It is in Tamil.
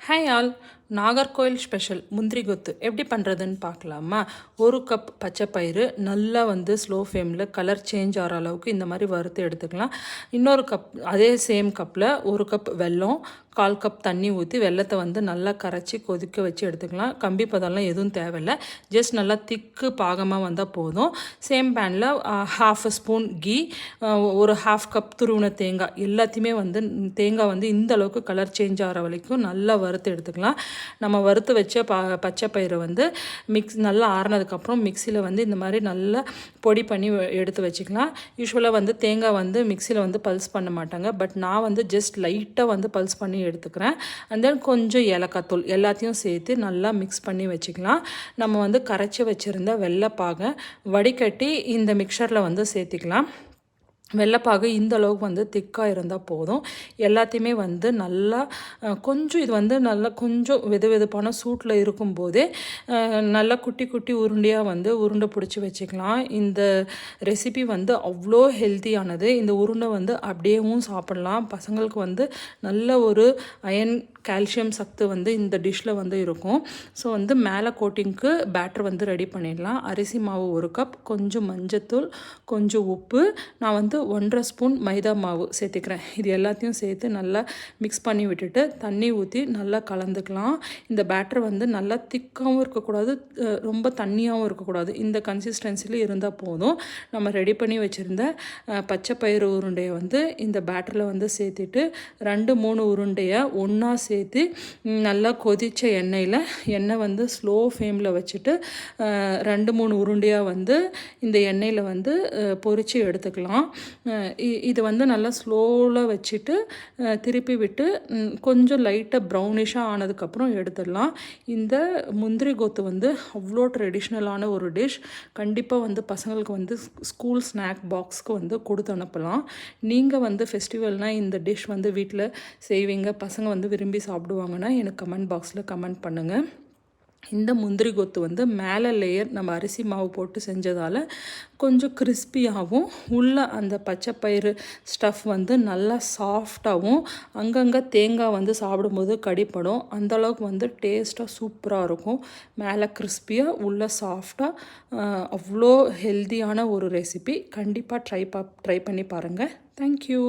Hi all. நாகர்கோயில் ஸ்பெஷல் முந்திரி கொத்து எப்படி பண்ணுறதுன்னு பார்க்கலாமா? ஒரு கப் பச்சைப்பயிறு நல்லா ஸ்லோ ஃப்ளேமில் கலர் சேஞ்ச் ஆகிற அளவுக்கு இந்த மாதிரி வறுத்து எடுத்துக்கலாம். இன்னொரு கப் அதே சேம் கப்பில் ஒரு கப் வெல்லம், 1/4 கப் தண்ணி ஊற்றி வெல்லத்தை நல்லா கரைச்சி கொதிக்க வச்சு எடுத்துக்கலாம். கம்பி பதம்லாம் எதுவும் தேவையில்லை, ஜஸ்ட் நல்லா திக்கு பாகமாக வந்தால் போதும். சேம் பேனில் 1/2 ஸ்பூன் கீ, ஒரு 1/2 கப் துருவின தேங்காய், எல்லாத்தையுமே தேங்காய் இந்த அளவுக்கு கலர் சேஞ்ச் ஆகிற வரைக்கும் நல்லா வறுத்து எடுத்துக்கலாம். நம்ம வறுத்து வச்ச பச்சை பயிரை நல்லா ஆறுனதுக்கப்புறம் மிக்சியில் இந்த மாதிரி நல்லா பொடி பண்ணி எடுத்து வச்சுக்கலாம். யூஸ்வலாக தேங்காய் மிக்சியில் பல்ஸ் பண்ண மாட்டாங்க, பட் நான் ஜஸ்ட் லைட்டாக பல்ஸ் பண்ணி எடுத்துக்கிறேன். அண்ட் தென் கொஞ்சம் ஏலக்காய் தூள் எல்லாத்தையும் சேர்த்து நல்லா மிக்ஸ் பண்ணி வச்சுக்கலாம். நம்ம கரைச்சி வச்சுருந்த வெள்ளைப்பாகை வடிகட்டி இந்த மிக்சரில் சேர்த்திக்கலாம். வெள்ளைப்பாகு இந்த அளவுக்கு திக்காக இருந்தால் போதும். எல்லாத்தையுமே நல்லா கொஞ்சம் இது நல்லா கொஞ்சம் வெதுவெதுப்பான சூட்டில் இருக்கும்போதே நல்லா குட்டி குட்டி உருண்டையாக உருண்டை பிடிச்சி வச்சுக்கலாம். இந்த ரெசிபி அவ்வளோ ஹெல்த்தியானது. இந்த உருண்டை அப்படியேவும் சாப்பிட்லாம். பசங்களுக்கு நல்ல ஒரு அயன் கால்சியம் சத்து இந்த டிஷ்ஷில் இருக்கும். ஸோ மேலே கோட்டிங்க்கு பேட்டர் ரெடி பண்ணிடலாம். அரிசி மாவு 1 கப், கொஞ்சம் மஞ்சத்தூள், கொஞ்சம் உப்பு, நான் 1.5 ஸ்பூன் மைதா மாவு சேர்த்துக்கிறேன். இது எல்லாத்தையும் சேர்த்து நல்லா மிக்ஸ் பண்ணி விட்டுட்டு தண்ணி ஊற்றி நல்லா கலந்துக்கலாம். இந்த பேட்டர் நல்லா திக்காகவும் இருக்கக்கூடாது, ரொம்ப தண்ணியாகவும் இருக்கக்கூடாது. இந்த கன்சிஸ்டன்சியில் இருந்தால் போதும். நம்ம ரெடி பண்ணி வச்சுருந்த பச்சை பயிறு உருண்டையை இந்த பேட்டரில் சேர்த்துட்டு 2-3 உருண்டையை ஒன்றா சேர்த்து நல்லா கொதித்த எண்ணெய் ஸ்லோ ஃப்ளேமில் வச்சுட்டு 2-3 உருண்டையாக இந்த எண்ணெயில் பொரித்து எடுத்துக்கலாம். இது நல்லா ஸ்லோவில் வச்சுட்டு திருப்பி விட்டு கொஞ்சம் லைட்டாக ப்ரௌனிஷாக ஆனதுக்கப்புறம் எடுத்துடலாம். இந்த முந்திரி கொத்து அவ்வளோ ட்ரெடிஷ்னலான ஒரு டிஷ். கண்டிப்பாக பசங்களுக்கு ஸ்கூல் ஸ்நாக் பாக்ஸ்க்கு கொடுத்து அனுப்பலாம். நீங்கள் ஃபெஸ்டிவல்னால் இந்த டிஷ் வீட்டில் செய்வீங்க, பசங்க விரும்பி சாப்பிடுவாங்கன்னா எனக்கு கமெண்ட் பாக்ஸில் கமெண்ட் பண்ணுங்கள். இந்த முந்திரி கொத்து மேலே லேயர் நம்ம அரிசி மாவு போட்டு செஞ்சதால் கொஞ்சம் கிறிஸ்பியாகவும், உள்ள அந்த பச்சைப்பயிறு ஸ்டஃப் நல்லா சாஃப்டாகவும், அங்கங்கே தேங்காய் சாப்பிடும்போது கடிப்படும். அந்தளவுக்கு டேஸ்ட்டாக சூப்பராக இருக்கும். மேலே கிறிஸ்பியாக, உள்ள சாஃப்டாக, அவ்வளோ ஹெல்த்தியான ஒரு ரெசிபி. கண்டிப்பாக ட்ரை பண்ணி பாருங்கள். தேங்க்யூ.